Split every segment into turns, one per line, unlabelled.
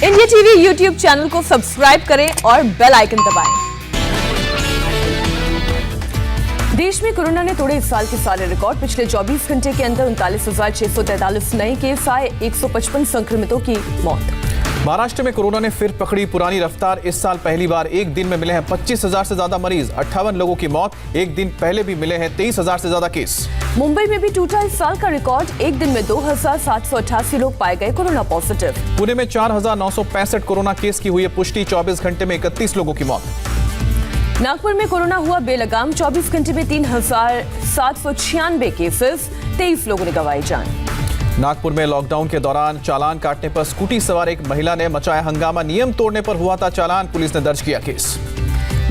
India TV YouTube channel को subscribe करें और बेल आइकन दबाएं। देश में कोरोना ने तोड़े इस साल के सारे रिकॉर्ड। पिछले 24 घंटे के अंदर 39,643 नए केस आए, 155 संक्रमितों की मौत।
महाराष्ट्र में कोरोना ने फिर पकड़ी पुरानी रफ्तार। इस साल पहली बार एक दिन में मिले हैं 25,000 से ज्यादा मरीज, 58 लोगों की मौत। एक दिन पहले भी मिले हैं 23,000 से ज्यादा केस।
मुंबई में भी टूटा इस साल का रिकॉर्ड। एक दिन में 2,788 लोग पाए गए कोरोना पॉजिटिव।
पुणे में 4,965 कोरोना केस की हुई है पुष्टि। 24 घंटे में 31 लोगों की मौत।
नागपुर में कोरोना हुआ बेलगाम। 24 घंटे में 3,796 केसेस, 23 लोगों ने गंवाई जान।
नागपुर में लॉकडाउन के दौरान चालान काटने पर स्कूटी सवार एक महिला ने मचाया हंगामा। नियम तोड़ने पर हुआ था चालान, पुलिस ने दर्ज किया केस।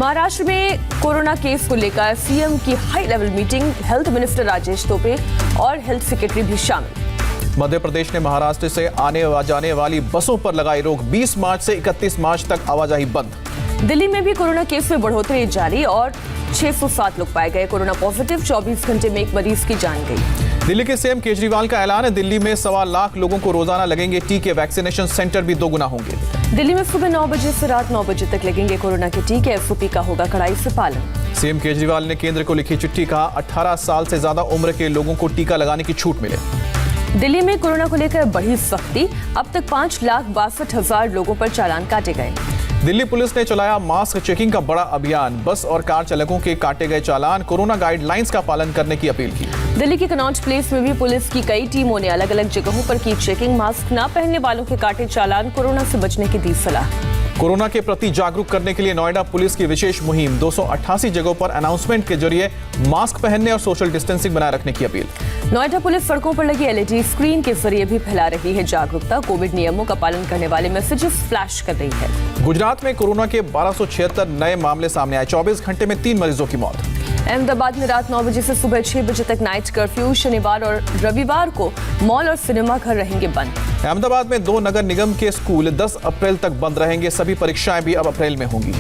महाराष्ट्र में कोरोना केस को लेकर सीएम की high level meeting. Health minister Rajesh Tope और हेल्थ सेक्रेटरी भी शामिल।
मध्य प्रदेश ने महाराष्ट्र से आने जाने वाली बसों पर लगाई रोक। 20 मार्च से 31 मार्च तक आवाजाही बंद।
दिल्ली में भी कोरोना केस में बढ़ोतरी जारी और 607 लोग पाए गए कोरोना पॉजिटिव। 24 घंटे में एक मरीज की जान गई।
दिल्ली के सीएम केजरीवाल का ऐलान है, दिल्ली में 1.25 लाख लोगों को रोजाना लगेंगे टीके। वैक्सीनेशन सेंटर भी 2 गुना होंगे।
दिल्ली में सुबह 9 बजे से रात 9 बजे तक लगेंगे कोरोना के टीके। एसओपी का होगा कड़ाई से पालन।
सीएम केजरीवाल ने केंद्र को लिखी चिट्ठी, कहा 18 साल से ज्यादा उम्र के लोगों को टीका लगाने की छूट मिले।
दिल्ली में कोरोना को लेकर बढ़ी सख्ती। अब तक 5,62,000 लोगों पर चालान काटे गए।
दिल्ली पुलिस ने चलाया मास्क चेकिंग का बड़ा अभियान। बस और कार चालकों के काटे गए चालान। कोरोना गाइडलाइंस का पालन करने की अपील की।
दिल्ली के कनॉट प्लेस में भी पुलिस की कई टीमों ने अलग अलग जगहों पर की चेकिंग। मास्क न पहनने वालों के काटे चालान। कोरोना से बचने की दी सलाह।
कोरोना के प्रति जागरूक करने के लिए नोएडा पुलिस की विशेष मुहिम। 288 जगहों पर अनाउंसमेंट के जरिए मास्क पहनने और सोशल डिस्टेंसिंग बनाए रखने की अपील।
नोएडा पुलिस सड़कों पर लगी एलईडी स्क्रीन के जरिए भी फैला रही है जागरूकता। कोविड नियमों का पालन करने वाले मैसेजेस फ्लैश कर रही है।
गुजरात में कोरोना के 1276 नए मामले सामने आए। 24 घंटे में 3 मरीजों की मौत।
अहमदाबाद में रात 9 बजे से सुबह 6 बजे तक नाइट कर्फ्यू। शनिवार और रविवार को मॉल और सिनेमा घर रहेंगे बंद।
अहमदाबाद में 2 नगर निगम के स्कूल 10 अप्रैल तक बंद रहेंगे। सभी परीक्षाएं भी अब अप्रैल में होंगी।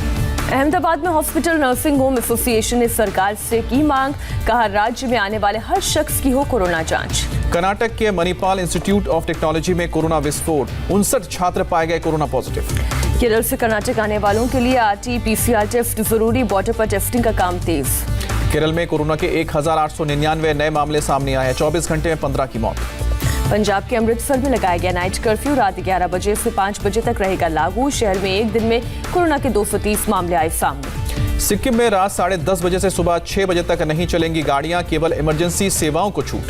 अहमदाबाद में हॉस्पिटल नर्सिंग होम एसोसिएशन ने सरकार से की मांग। कहा राज्य में आने वाले हर शख्स की हो कोरोना जांच।
कर्नाटक के मणिपाल इंस्टीट्यूट ऑफ टेक्नोलॉजी में कोरोना विस्फोट। 59 छात्र पाए गए कोरोना पॉजिटिव।
केरल से कर्नाटक आने वालों के लिए आरटी-पीसीआर टेस्ट जरूरी। बॉर्डर पर टेस्टिंग का काम तेज।
केरल में कोरोना के 1,899 नए मामले सामने आए हैं। 24 घंटे में 15 की मौत।
पंजाब के अमृतसर में लगाया गया नाइट कर्फ्यू। रात 11 बजे से 5 बजे तक रहेगा लागू। शहर में एक दिन में कोरोना के 230 मामले आए सामने।
सिक्किम में रात 10:30 बजे से सुबह 6 बजे तक नहीं चलेंगी गाड़ियां। केवल इमरजेंसी सेवाओं को छूट।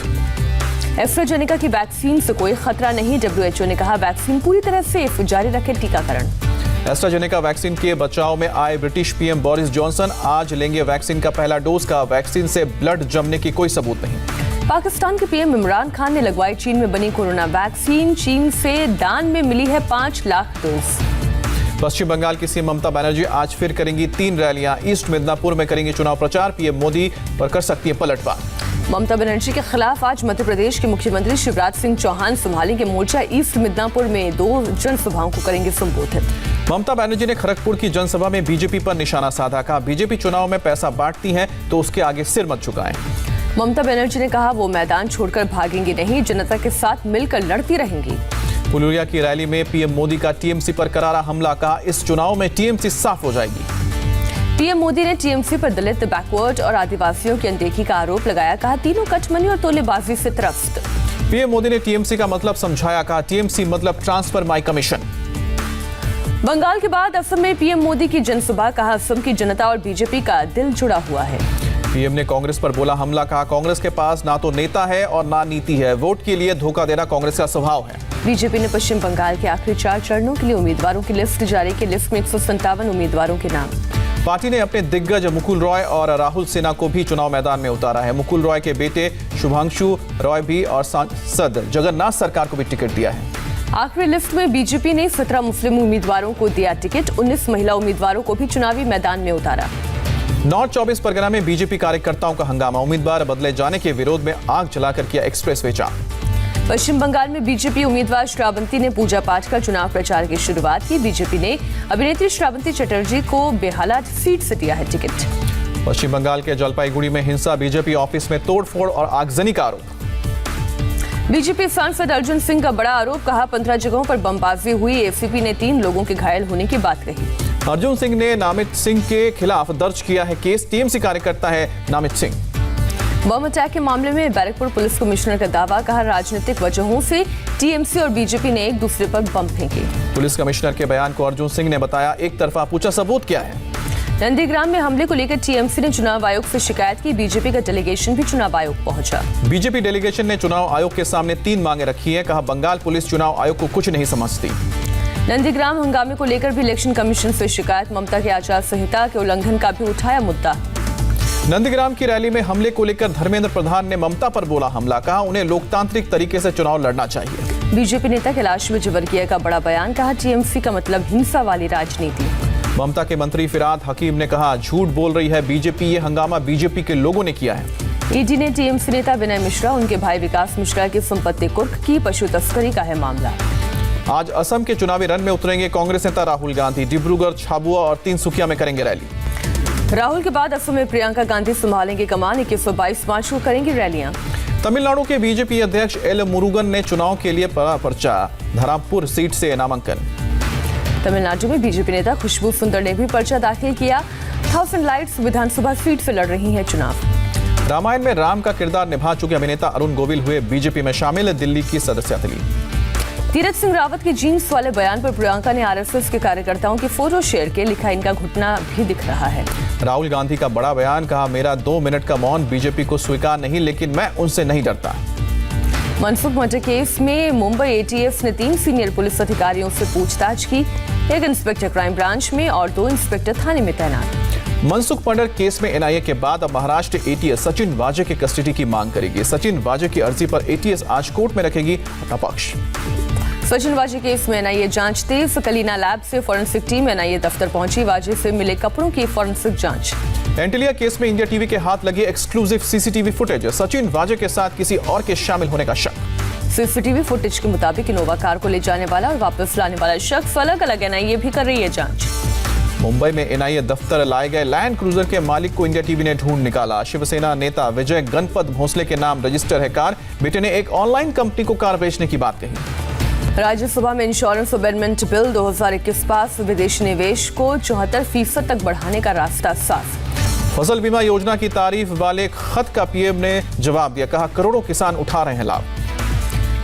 एस्ट्राजेनेका की वैक्सीन से कोई खतरा नहीं। डब्ल्यूएचओ ने कहा वैक्सीन पूरी तरह सेफ। जारी रखे टीकाकरण।
एस्ट्राजेनेका वैक्सीन के बचाव में आए ब्रिटिश पीएम बोरिस जॉनसन। आज लेंगे वैक्सीन का पहला डोज। का वैक्सीन से ब्लड जमने की कोई सबूत नहीं।
पाकिस्तान के पीएम इमरान खान ने लगवाई चीन में बनी कोरोना वैक्सीन। चीन से दान में मिली है 5 लाख डोज।
पश्चिम बंगाल की सीएम ममता बनर्जी आज फिर करेंगी 3 रैलियां। ईस्ट मिदनापुर में करेंगी चुनाव प्रचार। पीएम मोदी पर कर सकती है पलटवार।
ममता बनर्जी के खिलाफ आज मध्य प्रदेश के मुख्यमंत्री शिवराज सिंह चौहान संभालेंगे मोर्चा। ईस्ट मिदनापुर में 2 जनसभाओं को करेंगे संबोधित।
ममता बनर्जी ने खड़गपुर की जनसभा में बीजेपी पर निशाना साधा। कहा बीजेपी चुनाव में पैसा बांटती है तो उसके आगे सिर मत झुकाएं।
ममता बनर्जी ने कहा वो मैदान छोड़कर भागेंगी नहीं, जनता के साथ मिलकर लड़ती रहेंगी।
पुलुरिया की रैली में पीएम मोदी का टीएमसी पर करारा हमला। कहा इस चुनाव में टीएमसी साफ हो जाएगी।
पीएम मोदी ने टीएमसी पर दलित, बैकवर्ड और आदिवासियों की अनदेखी का आरोप लगाया। कहा तीनों कटमनी और तोलेबाजी से त्रस्त।
पीएम मोदी ने टीएमसी का मतलब समझाया। कहा टीएमसी मतलब ट्रांसफर माई कमीशन।
बंगाल के बाद असम में पीएम मोदी की जनसभा। कहा असम की जनता और बीजेपी का दिल जुड़ा हुआ है।
पीएम ने कांग्रेस पर बोला हमला। कहा कांग्रेस के पास ना तो नेता है और ना नीति है। वोट के लिए धोखा देना कांग्रेस का स्वभाव है।
बीजेपी ने पश्चिम बंगाल के आखिरी 4 चरणों के लिए उम्मीदवारों की लिस्ट जारी की। लिस्ट में 157 उम्मीदवारों के नाम।
पार्टी ने अपने दिग्गज मुकुल रॉय और राहुल सिन्हा को भी चुनाव मैदान में उतारा है। मुकुल रॉय के बेटे शुभांशु रॉय भी और सांसद जगन्नाथ सरकार को भी टिकट दिया है।
आखिरी लिस्ट में बीजेपी ने 17 मुस्लिम उम्मीदवारों को दिया टिकट। 19 महिला उम्मीदवारों को भी चुनावी मैदान में उतारा।
नॉर्थ 24 परगना में बीजेपी कार्यकर्ताओं का हंगामा। उम्मीदवार बदले जाने के विरोध में आग जलाकर किया एक्सप्रेसवे जाम।
पश्चिम बंगाल में बीजेपी उम्मीदवार श्रावंती ने पूजा पाठ का चुनाव प्रचार की शुरुआत की। बीजेपी ने अभिनेत्री श्रावंती चटर्जी को बेहाला सीट से दिया है टिकट।
पश्चिम बंगाल के जलपाईगुड़ी में हिंसा। बीजेपी ऑफिस में तोड़फोड़ और आगजनी का आरोप।
बीजेपी सांसद अर्जुन सिंह का बड़ा आरोप, कहा 15 जगहों पर बमबाजी हुई, एसीपी ने 3 लोगों के घायल होने की बात कही।
अर्जुन सिंह ने नामित सिंह के खिलाफ दर्ज किया है केस, टीएमसी कार्यकर्ता है नामित सिंह।
बम अटैक के मामले में बैरकपुर पुलिस कमिश्नर का दावा, कहा राजनीतिक वजहों से टीएमसी और बीजेपी ने एक दूसरे पर बम फेंके।
पुलिस कमिश्नर के बयान को अर्जुन सिंह ने बताया एक तरफा, पूछा सबूत क्या है।
नंदीग्राम में हमले को लेकर टीएमसी ने चुनाव आयोग से शिकायत की, बीजेपी का डेलीगेशन भी चुनाव आयोग पहुंचा।
बीजेपी डेलीगेशन ने चुनाव आयोग के सामने 3 मांगे रखी है, कहा बंगाल पुलिस चुनाव आयोग को कुछ नहीं समझती।
नंदीग्राम हंगामे को लेकर भी इलेक्शन कमीशन से शिकायत, ममता के आचार संहिता के उल्लंघन का भी उठाया मुद्दा।
नंदीग्राम की रैली में हमले को लेकर धर्मेंद्र प्रधान ने ममता पर बोला हमला, कहा उन्हें लोकतांत्रिक तरीके से चुनाव लड़ना चाहिए।
बीजेपी नेता कैलाश विजयवर्गीय का बड़ा बयान, कहा टीएमसी का मतलब हिंसा वाली राजनीति।
ममता के मंत्री फिराद हकीम ने कहा झूठ बोल रही है बीजेपी, ये हंगामा बीजेपी के लोगों ने किया है।
ईडी ने टीएमसी नेता विनय मिश्रा, उनके भाई विकास मिश्रा की संपत्ति कुर्क की, पशु तस्करी का है मामला।
आज असम के चुनावी रण में उतरेंगे कांग्रेस नेता राहुल गांधी, डिब्रूगढ़, झाबुआ और तिनसुकिया में करेंगे रैली।
राहुल के बाद असम में प्रियंका गांधी संभालेंगे कमान, 21-22 मार्च को करेंगी रैलियां।
तमिलनाडु के बीजेपी अध्यक्ष एल मुरुगन ने चुनाव के लिए पर्चा, धरमपुर सीट से नामांकन।
तमिलनाडु में बीजेपी नेता खुशबू सुंदर ने भी पर्चा दाखिल किया, 1000 लाइट्स विधानसभा सीट से लड़ रही है चुनाव।
रामायण में राम का किरदार निभा चुके अभिनेता अरुण गोविल हुए बीजेपी में शामिल, दिल्ली की सदस्यता ली।
तीरथ सिंह रावत के जीन्स वाले बयान पर प्रियंका ने आरएसएस के कार्यकर्ताओं की फोटो शेयर की, लिखा इनका घुटना भी दिख रहा है।
राहुल गांधी का बड़ा बयान, कहा मेरा 2 मिनट का मौन बीजेपी को स्वीकार नहीं, लेकिन मैं उनसे नहीं डरता।
मनसुख मर्डर केस में मुंबई एटीएस ने 3 सीनियर पुलिस अधिकारियों से पूछताछ की, 1 इंस्पेक्टर क्राइम ब्रांच में और 2 इंस्पेक्टर थाने में तैनात।
मनसुख मर्डर केस में एनआईए के बाद अब महाराष्ट्र एटीएस सचिन वाजे के कस्टडी की मांग करेगी। सचिन वाजे की अर्जी पर एटीएस आज कोर्ट में रखेगी अपना पक्ष।
सचिन वाजे केस में एनआईए जांच तेज, कलीना लैब से फॉरेंसिक टीम एनआईए दफ्तर पहुंची, वाजे से मिले कपड़ों की फॉरेंसिक जांच।
एंटिलिया केस में इंडिया टीवी के हाथ लगी एक्सक्लूसिव सीसीटीवी फुटेज, सचिन वाजे के साथ किसी और के शामिल होने का शक।
सीसीटीवी फुटेज के मुताबिक इनोवा कार को ले जाने वाला और वापस लाने वाला शख्स अलग अलग एनआईए भी कर रही है जांच।
मुंबई में एनआईए दफ्तर लाए गए लैंड क्रूजर के मालिक को इंडिया टीवी ने ढूंढ निकाला। शिवसेना नेता विजय गणपत भोसले के नाम रजिस्टर है कार, बेटे ने एक ऑनलाइन कंपनी को कार बेचने की बात कही।
राज्यसभा में इंश्योरेंस अमेंडमेंट बिल 2021 पास, विदेशी निवेश को 74% तक बढ़ाने का रास्ता साफ।
फसल बीमा योजना की तारीफ वाले खत का पीएम ने जवाब दिया, कहा करोड़ों किसान उठा रहे हैं लाभ।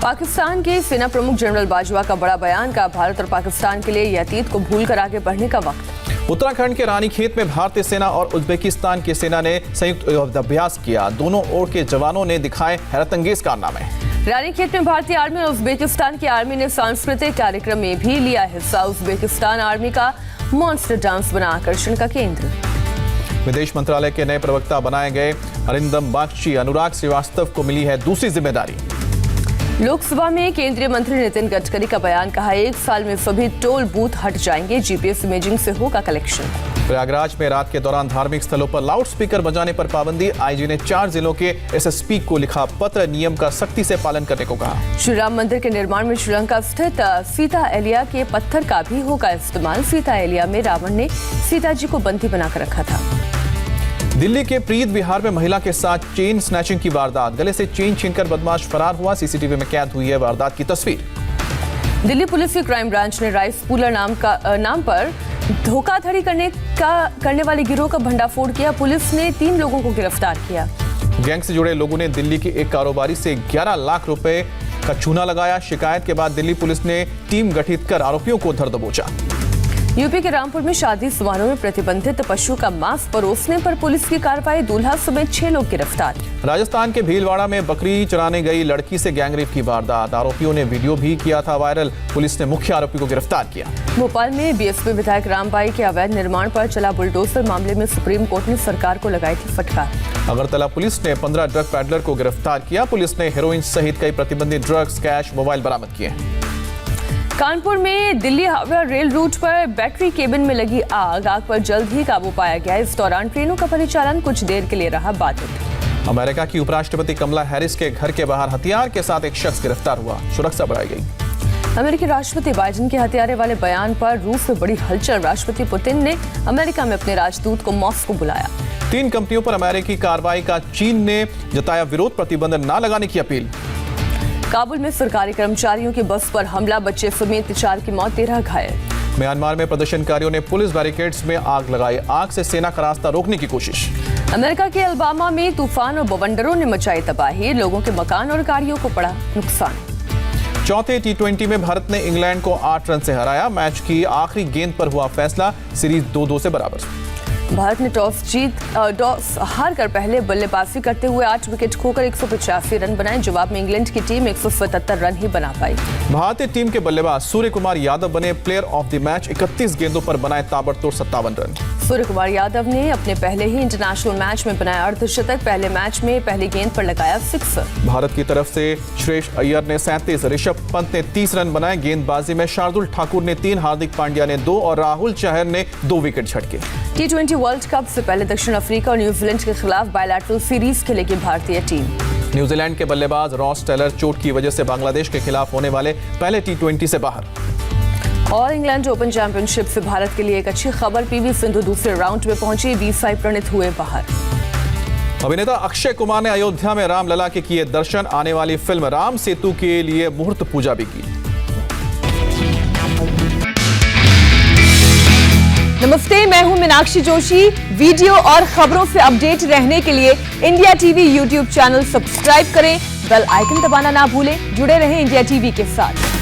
पाकिस्तान के सेना प्रमुख जनरल बाजवा का बड़ा बयान, का भारत और पाकिस्तान के लिए यह अतीत को भूलकर आगे बढ़ने का वक्त।
उत्तराखंड के रानीखेत में भारतीय सेना और उज्बेकिस्तान की सेना ने संयुक्त युद्धाभ्यास किया, दोनों ओर के जवानों ने दिखाए हैरतअंगेज कारनामे।
रानीखेत में भारतीय आर्मी और उज्बेकिस्तान की आर्मी ने सांस्कृतिक कार्यक्रम में भी लिया हिस्सा, उज्बेकिस्तान आर्मी का मॉन्स्टर डांस बना आकर्षण का केंद्र।
विदेश मंत्रालय के नए प्रवक्ता बनाए गए अरिंदम बागची, अनुराग श्रीवास्तव को मिली है दूसरी जिम्मेदारी।
लोकसभा में केंद्रीय मंत्री नितिन गडकरी का बयान, कहा 1 साल में सभी टोल बूथ हट जाएंगे, जीपीएस इमेजिंग से होगा कलेक्शन। प्रयागराज में रात के दौरान धार्मिक स्थलों पर लाउडस्पीकर बजाने पर पाबंदी, आईजी ने 4 जिलों के एसएसपी को लिखा पत्र, नियम का सख्ती से पालन करने को कहा। श्री राम मंदिर के निर्माण में श्रीलंका स्थित सीता एलिया के पत्थर का भी होगा इस्तेमाल, सीता एलिया में रावण ने सीता जी को बंदी बनाकर रखा था। दिल्ली के प्रीत विहार में महिला के साथ चेन स्नैचिंग की वारदात, गले से चेन छीनकर बदमाश फरार हुआ, सीसीटीवी में कैद हुई है वारदात की तस्वीर। दिल्ली पुलिस की क्राइम ब्रांच ने राइस पुलर नाम पर धोखाधड़ी करने वाले गिरोह का भंडाफोड़ किया, पुलिस ने 3 लोगों को गिरफ्तार किया। गैंग से जुड़े लोगों ने दिल्ली के एक कारोबारी से 11 लाख रुपए का चूना लगाया, शिकायत के बाद दिल्ली पुलिस ने टीम गठित कर आरोपियों को धर दबोचा। यूपी के रामपुर में शादी समारोह में प्रतिबंधित पशु का मांस परोसने पर पुलिस की कार्रवाई, दूल्हा समेत 6 लोग गिरफ्तार। राजस्थान के भीलवाड़ा में बकरी चराने गई लड़की से गैंगरेप की वारदात, आरोपियों ने वीडियो भी किया था वायरल, पुलिस ने मुख्य आरोपी को गिरफ्तार किया। भोपाल में बीएसपी विधायक रामबाई के अवैध निर्माण पर चला बुलडोजर मामले में सुप्रीम कोर्ट ने सरकार को लगाई थी फटकार। अगरतला पुलिस ने 15 ड्रग पैडलर को गिरफ्तार किया, पुलिस ने हेरोइन सहित कई प्रतिबंधित ड्रग्स, कैश, मोबाइल बरामद किए। कानपुर में दिल्ली हावड़ा रेल रूट पर बैटरी केबिन में लगी आग पर जल्द ही काबू पाया गया, इस दौरान ट्रेनों का परिचालन कुछ देर के लिए रहा बाधित। अमेरिका की उपराष्ट्रपति कमला हैरिस के घर के बाहर हथियार के साथ एक शख्स गिरफ्तार हुआ, सुरक्षा बढ़ाई गई। अमेरिकी राष्ट्रपति बाइडेन के हत्यारे वाले बयान पर रूस में बड़ी हलचल, राष्ट्रपति पुतिन ने अमेरिका में अपने राजदूत को मॉस्को बुलाया। 3 कंपनियों पर अमेरिकी कार्रवाई का चीन ने जताया विरोध, प्रतिबंध न लगाने की अपील। काबुल में सरकारी कर्मचारियों की बस पर हमला, बच्चे समेत 4 की मौत, 13 घायल।
म्यांमार में प्रदर्शनकारियों ने पुलिस बैरिकेड्स में आग लगाई, आग से सेना का रास्ता रोकने की कोशिश।
अमेरिका के अलबामा में तूफान और बवंडरों ने मचाई तबाही, लोगों के मकान और गाड़ियों को पड़ा नुकसान।
चौथे T20 में भारत ने इंग्लैंड को 8 रन से हराया, मैच की आखिरी गेंद पर हुआ फैसला, सीरीज 2-2 से बराबर।
भारत ने टॉस हार कर पहले बल्लेबाजी करते हुए 8 विकेट खोकर 185 रन बनाए। जवाब में इंग्लैंड की टीम 177 रन ही बना पाई।
भारतीय टीम के बल्लेबाज सूर्य कुमार यादव बने प्लेयर ऑफ द मैच, 31 गेंदों पर बनाए ताबड़तोड़ 57 रन।
सूर्य कुमार यादव ने अपने पहले ही इंटरनेशनल मैच में बनाया अर्धशतक, पहले मैच में पहली गेंद पर लगाया सिक्सर।
भारत की तरफ से श्रेयस अय्यर ने 37, ऋषभ पंत ने 30 रन बनाए। गेंदबाजी में शार्दुल ठाकुर ने 3, हार्दिक पांड्या ने 2 और राहुल चहर ने 2 विकेट झटके।
T20 वर्ल्ड कप से पहले दक्षिण अफ्रीका और न्यूजीलैंड के खिलाफ बायलैटरल सीरीज खेलेगी भारतीय टीम।
न्यूजीलैंड के बल्लेबाज रॉस टेलर चोट की वजह से बांग्लादेश के खिलाफ होने वाले पहले T20 से बाहर।
और इंग्लैंड ओपन चैंपियनशिप से भारत के लिए एक अच्छी खबर, पीवी सिंधु दूसरे राउंड में पहुंची, बीसाई प्रणीत हुए बाहर।
अभिनेता अक्षय कुमार ने अयोध्या में रामलला के किए दर्शन, आने वाली फिल्म राम सेतु के लिए मुहूर्त पूजा भी की।
नमस्ते, मैं हूं मीनाक्षी जोशी। वीडियो और खबरों से अपडेट रहने के लिए India TV YouTube channel subscribe करें, बेल आइकन दबाना ना भूलें। जुड़े रहें इंडिया टीवी के साथ।